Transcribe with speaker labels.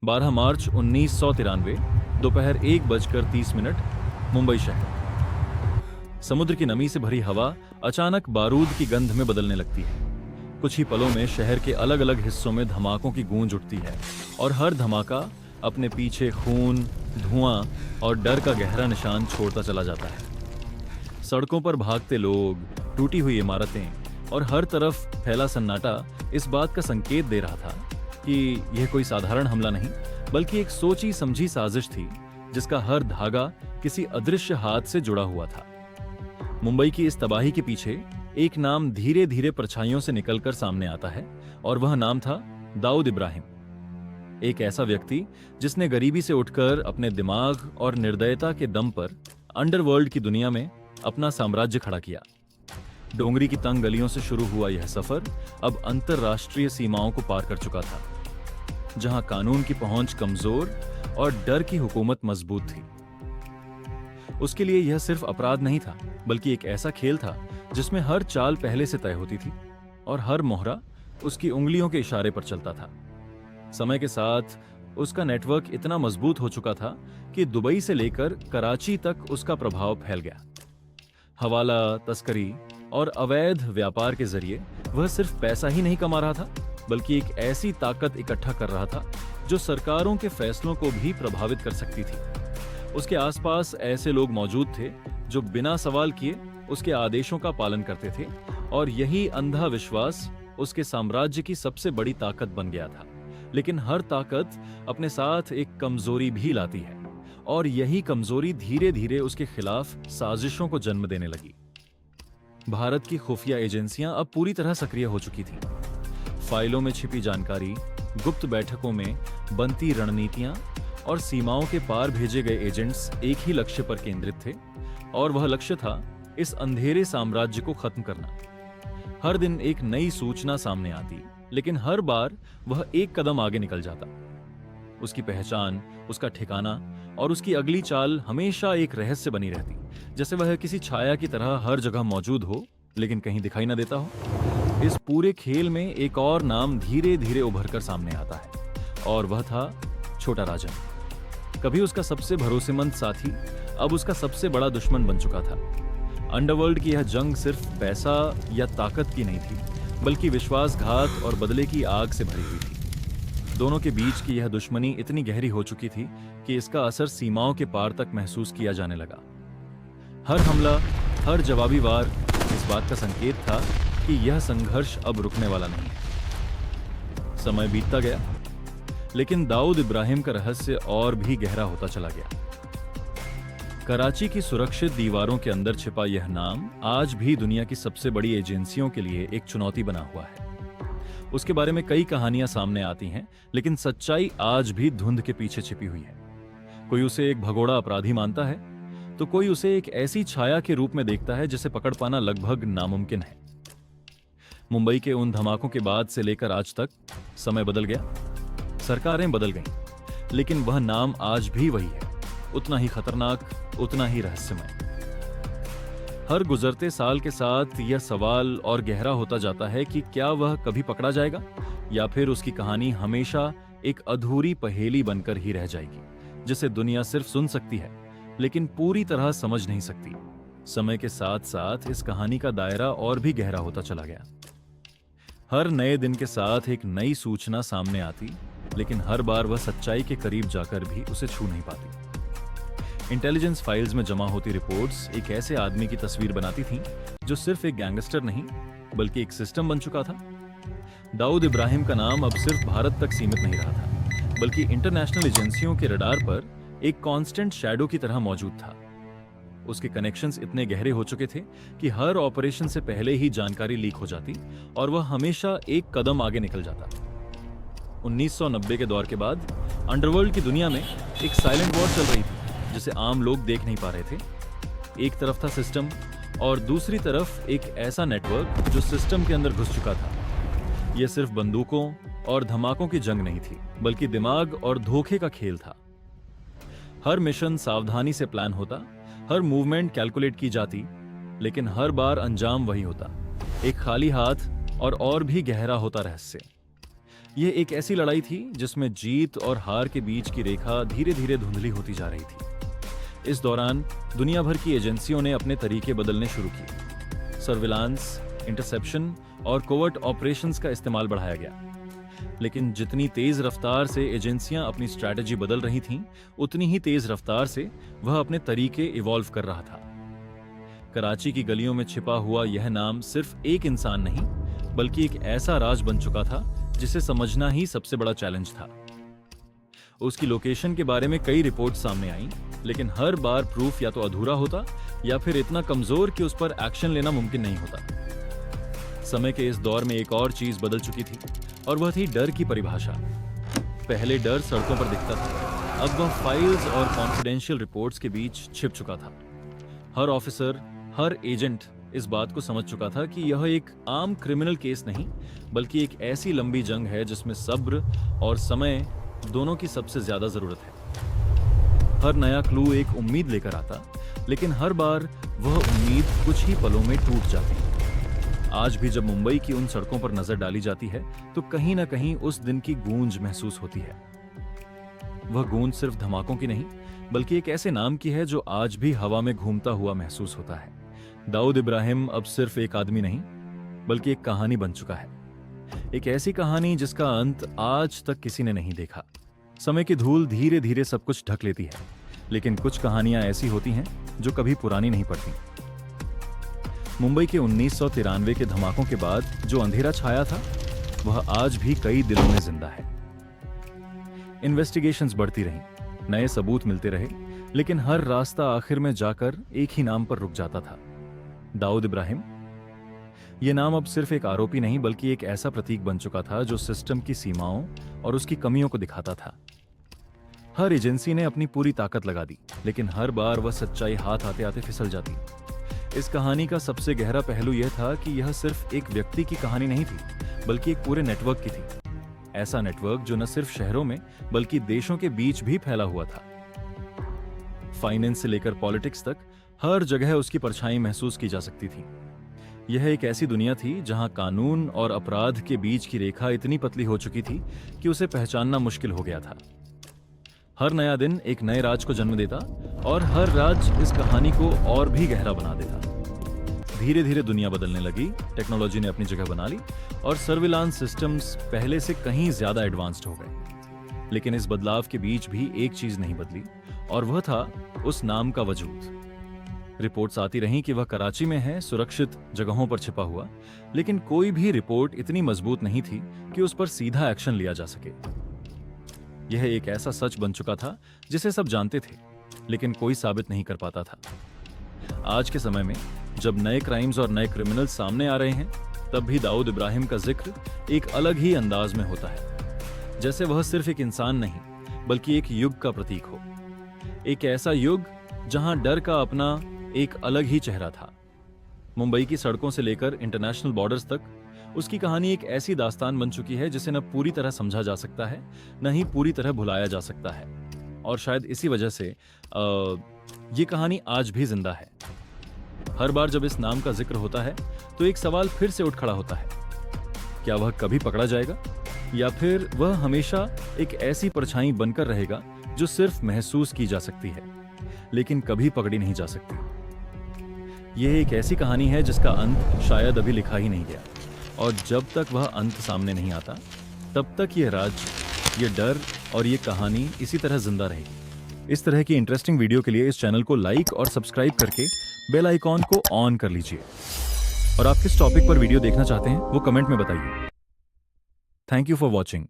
Speaker 1: 12 मार्च 1993 दोपहर 1:30 मुंबई शहर। समुद्र की नमी से भरी हवा अचानक बारूद की गंध में बदलने लगती है। कुछ ही पलों में शहर के अलग अलग हिस्सों में धमाकों की गूंज उठती है और हर धमाका अपने पीछे खून, धुआं और डर का गहरा निशान छोड़ता चला जाता है। सड़कों पर भागते लोग, टूटी हुई इमारतें और हर तरफ फैला सन्नाटा इस बात का संकेत दे रहा था कि यह कोई साधारण हमला नहीं, बल्कि एक सोची समझी साजिश थी जिसका हर धागा किसी अदृश्य हाथ से जुड़ा हुआ था। मुंबई की इस तबाही के पीछे एक नाम धीरे धीरे परछाइयों से निकलकर सामने आता है और वह नाम था दाऊद इब्राहिम। एक ऐसा व्यक्ति जिसने गरीबी से उठकर अपने दिमाग और निर्दयता के दम पर अंडरवर्ल्ड की दुनिया में अपना साम्राज्य खड़ा किया। डोंगरी की तंग गलियों से शुरू हुआ यह सफर अब अंतरराष्ट्रीय सीमाओं को पार कर चुका था, जहां कानून की पहुंच कमजोर और डर की हुकूमत मजबूत थी। उसके लिए यह सिर्फ अपराध नहीं था, बल्कि एक ऐसा खेल था जिसमें हर चाल पहले से तय होती थी और हर मोहरा उसकी उंगलियों के इशारे पर चलता था। समय के साथ उसका नेटवर्क इतना मजबूत हो चुका था कि दुबई से लेकर कराची तक उसका प्रभाव फैल गया। हवाला, तस्करी और अवैध व्यापार के जरिए वह सिर्फ पैसा ही नहीं कमा रहा था, बल्कि एक ऐसी ताकत इकट्ठा कर रहा था जो सरकारों के फैसलों को भी प्रभावित कर सकती थी। उसके आसपास ऐसे लोग मौजूद थे जो बिना सवाल किए उसके आदेशों का पालन करते थे और यही अंधा विश्वास उसके साम्राज्य की सबसे बड़ी ताकत बन गया था। लेकिन हर ताकत अपने साथ एक कमजोरी भी लाती है और यही कमजोरी धीरे धीरे उसके खिलाफ साजिशों को जन्म देने लगी। भारत की खुफिया एजेंसियां अब पूरी तरह सक्रिय हो चुकी थीं। फाइलों में छिपी जानकारी, गुप्त बैठकों में बनती रणनीतियां और सीमाओं के पार भेजे गए एजेंट्स एक ही लक्ष्य पर केंद्रित थे और वह लक्ष्य था इस अंधेरे साम्राज्य को खत्म करना। हर दिन एक नई सूचना सामने आती, लेकिन हर बार वह एक कदम आगे निकल जाता। उसकी पहचान, उसका ठिकाना और उसकी अगली चाल हमेशा एक रहस्य बनी रहती, जैसे वह किसी छाया की तरह हर जगह मौजूद हो लेकिन कहीं दिखाई न देता हो। इस पूरे खेल में एक और नाम धीरे धीरे उभर कर सामने आता है और वह था छोटा राजन। कभी उसका सबसे भरोसेमंद साथी, अब उसका सबसे बड़ा दुश्मन बन चुका था। अंडरवर्ल्ड की यह जंग सिर्फ पैसा या ताकत की नहीं थी, बल्कि विश्वासघात और बदले की आग से भरी हुई थी। दोनों के बीच की यह दुश्मनी इतनी गहरी हो चुकी थी कि इसका असर सीमाओं के पार तक महसूस किया जाने लगा। हर हमला, हर जवाबी वार इस बात का संकेत था कि यह संघर्ष अब रुकने वाला नहीं। समय बीतता गया, लेकिन दाऊद इब्राहिम का रहस्य और भी गहरा होता चला गया। कराची की सुरक्षित दीवारों के अंदर छिपा यह नाम आज भी दुनिया की सबसे बड़ी एजेंसियों के लिए एक चुनौती बना हुआ है। उसके बारे में कई कहानियां सामने आती हैं, लेकिन सच्चाई आज भी धुंध के पीछे छिपी हुई है। कोई उसे एक भगोड़ा अपराधी मानता है, तो कोई उसे एक ऐसी छाया के रूप में देखता है जिसे पकड़ पाना लगभग नामुमकिन है। मुंबई के उन धमाकों के बाद से लेकर आज तक समय बदल गया, सरकारें बदल गईं, लेकिन वह नाम आज भी वही है, उतना ही खतरनाक, उतना ही रहस्यमय। हर गुजरते साल के साथ यह सवाल और गहरा होता जाता है कि क्या वह कभी पकड़ा जाएगा या फिर उसकी कहानी हमेशा एक अधूरी पहेली बनकर ही रह जाएगी, जिसे दुनिया सिर्फ सुन सकती है लेकिन पूरी तरह समझ नहीं सकती। समय के साथ साथ इस कहानी का दायरा और भी गहरा होता चला गया। हर नए दिन के साथ एक नई सूचना सामने आती, लेकिन हर बार वह सच्चाई के करीब जाकर भी उसे छू नहीं पाती। इंटेलिजेंस फाइल्स में जमा होती रिपोर्ट्स एक ऐसे आदमी की तस्वीर बनाती थीं जो सिर्फ एक गैंगस्टर नहीं, बल्कि एक सिस्टम बन चुका था। दाऊद इब्राहिम का नाम अब सिर्फ भारत तक सीमित नहीं रहा था, बल्कि इंटरनेशनल एजेंसियों के रडार पर एक कांस्टेंट शैडो की तरह मौजूद था। उसके कनेक्शंस इतने गहरे हो चुके थे कि हर ऑपरेशन से पहले ही जानकारी लीक हो जाती और वह हमेशा एक कदम आगे निकल जाता। 1990 के दौर के बाद अंडरवर्ल्ड की दुनिया में एक साइलेंट वॉर चल रही थी, जिसे आम लोग देख नहीं पा रहे थे। एक तरफ था सिस्टम और दूसरी तरफ एक ऐसा नेटवर्क जो सिस्टम के अंदर घुस चुका था। यह सिर्फ बंदूकों और धमाकों की जंग नहीं थी, बल्कि दिमाग और धोखे का खेल था। हर मिशन सावधानी से प्लान होता, हर मूवमेंट कैलकुलेट की जाती, लेकिन हर बार अंजाम वही होता, एक खाली हाथ और भी गहरा होता रहस्य। यह एक ऐसी लड़ाई थी जिसमें जीत और हार के बीच की रेखा धीरे धीरे धुंधली होती जा रही थी। इस दौरान दुनिया भर की एजेंसियों ने अपने तरीके बदलने शुरू किए। सर्विलांस, इंटरसेप्शन और कोवर्ट ऑपरेशंस का इस्तेमाल बढ़ाया गया। लेकिन जितनी तेज रफ्तार से एजेंसियां अपनी स्ट्रैटेजी बदल रही थीं, उतनी ही तेज रफ्तार से वह अपने तरीके इवॉल्व कर रहा था। कराची की गलियों में छिपा हुआ यह नाम सिर्फ एक इंसान नहीं, बल्कि एक ऐसा राज बन चुका था जिसे समझना ही सबसे बड़ा चैलेंज था। उसकी लोकेशन के बारे में कई रिपोर्ट सामने आईं, लेकिन हर बार प्रूफ या तो अधूरा होता या फिर इतना कमजोर कि उस पर एक्शन लेना मुमकिन नहीं होता। समय के इस दौर में एक और चीज बदल चुकी थी, और वह थी डर की परिभाषा। पहले डर सड़कों पर दिखता था, अब वह फाइल्स और कॉन्फिडेंशियल रिपोर्ट्स के बीच छिप चुका था। हर ऑफिसर, हर एजेंट इस बात को समझ चुका था कि यह एक आम क्रिमिनल केस नहीं, बल्कि एक ऐसी लंबी जंग है जिसमें सब्र और समय दोनों की सबसे ज्यादा जरूरत है। हर नया क्लू एक उम्मीद लेकर आता, लेकिन हर बार वह उम्मीद कुछ ही पलों में टूट जाती। आज भी जब मुंबई की उन सड़कों पर नजर डाली जाती है, तो कहीं ना कहीं उस दिन की गूंज महसूस होती है। वह गूंज सिर्फ धमाकों की नहीं, बल्कि एक ऐसे नाम की है जो आज भी हवा में घूमता हुआ महसूस होता है। दाऊद इब्राहिम अब सिर्फ एक आदमी नहीं, बल्कि एक कहानी बन चुका है। एक ऐसी कहानी जिसका अंत आज तक किसी ने नहीं देखा। समय की धूल धीरे धीरे सब कुछ ढक लेती है, लेकिन कुछ कहानियां ऐसी होती हैं जो कभी पुरानी नहीं पड़ती। मुंबई के 1993 के धमाकों के बाद जो अंधेरा छाया था, वह आज भी कई दिलों में जिंदा है। इन्वेस्टिगेशंस बढ़ती रहीं, नए सबूत मिलते रहे, लेकिन हर रास्ता आखिर में जाकर एक ही नाम पर रुक जाता था, दाऊद इब्राहिम। यह नाम अब सिर्फ एक आरोपी नहीं, बल्कि एक ऐसा प्रतीक बन चुका था जो सिस्टम की सीमाओं और उसकी कमियों को दिखाता था। हर एजेंसी ने अपनी पूरी ताकत लगा दी, लेकिन हर बार वह सच्चाई हाथ आते आते फिसल जाती। इस कहानी का सबसे गहरा पहलू यह था कि यह सिर्फ एक व्यक्ति की कहानी नहीं थी, बल्कि एक पूरे नेटवर्क की थी। ऐसा नेटवर्क जो न सिर्फ शहरों में, बल्कि देशों के बीच भी फैला हुआ था। फाइनेंस से लेकर पॉलिटिक्स तक हर जगह उसकी परछाई महसूस की जा सकती थी। यह एक ऐसी दुनिया थी जहां कानून और अपराध के बीच की रेखा इतनी पतली हो चुकी थी कि उसे पहचानना मुश्किल हो गया था। हर नया दिन एक नए राज को जन्म देता, और हर राज इस कहानी को और भी गहरा बना देता। धीरे धीरे दुनिया बदलने लगी, टेक्नोलॉजी ने अपनी जगह बना ली, और सर्विलांस सिस्टम्स पहले से कहीं ज्यादा एडवांस्ड हो गए। लेकिन इस बदलाव के बीच भी एक चीज नहीं बदली, और वह था उस नाम का वजूद। रिपोर्ट्स आती रहीं कि वह कराची में है, सुरक्षित जगहों पर छिपा हुआ, लेकिन कोई भी रिपोर्ट इतनी मजबूत नहीं थी कि उस पर सीधा एक्शन लिया जा सके। यह एक ऐसा सच बन चुका था जिसे सब जानते थे, लेकिन कोई साबित नहीं कर पाता था। आज के समय में जब नए क्राइम्स और नए क्रिमिनल्स सामने आ रहे हैं, तब भी दाऊद इब्राहिम का जिक्र एक अलग ही अंदाज में होता है, जैसे वह सिर्फ एक इंसान नहीं, बल्कि एक युग का प्रतीक हो। एक ऐसा युग जहां डर का अपना एक अलग ही चेहरा था। मुंबई की सड़कों से लेकर इंटरनेशनल बॉर्डर्स तक उसकी कहानी एक ऐसी दास्तान बन चुकी है जिसे न पूरी तरह समझा जा सकता है, न ही पूरी तरह भुलाया जा सकता है। और शायद इसी वजह से ये कहानी आज भी जिंदा है। हर बार जब इस नाम का जिक्र होता है, तो एक सवाल फिर से उठ खड़ा होता है, क्या वह कभी पकड़ा जाएगा, या फिर वह हमेशा एक ऐसी परछाई बनकर रहेगा जो सिर्फ महसूस की जा सकती है, लेकिन कभी पकड़ी नहीं जा सकती। यह एक ऐसी कहानी है जिसका अंत शायद अभी लिखा ही नहीं गया, और जब तक वह अंत सामने नहीं आता, तब तक यह राज, ये डर और ये कहानी इसी तरह जिंदा रहेगी। इस तरह की इंटरेस्टिंग वीडियो के लिए इस चैनल को लाइक और सब्सक्राइब करके बेल आइकॉन को ऑन कर लीजिए। और आप किस टॉपिक पर वीडियो देखना चाहते हैं वो कमेंट में बताइए। Thank you for watching.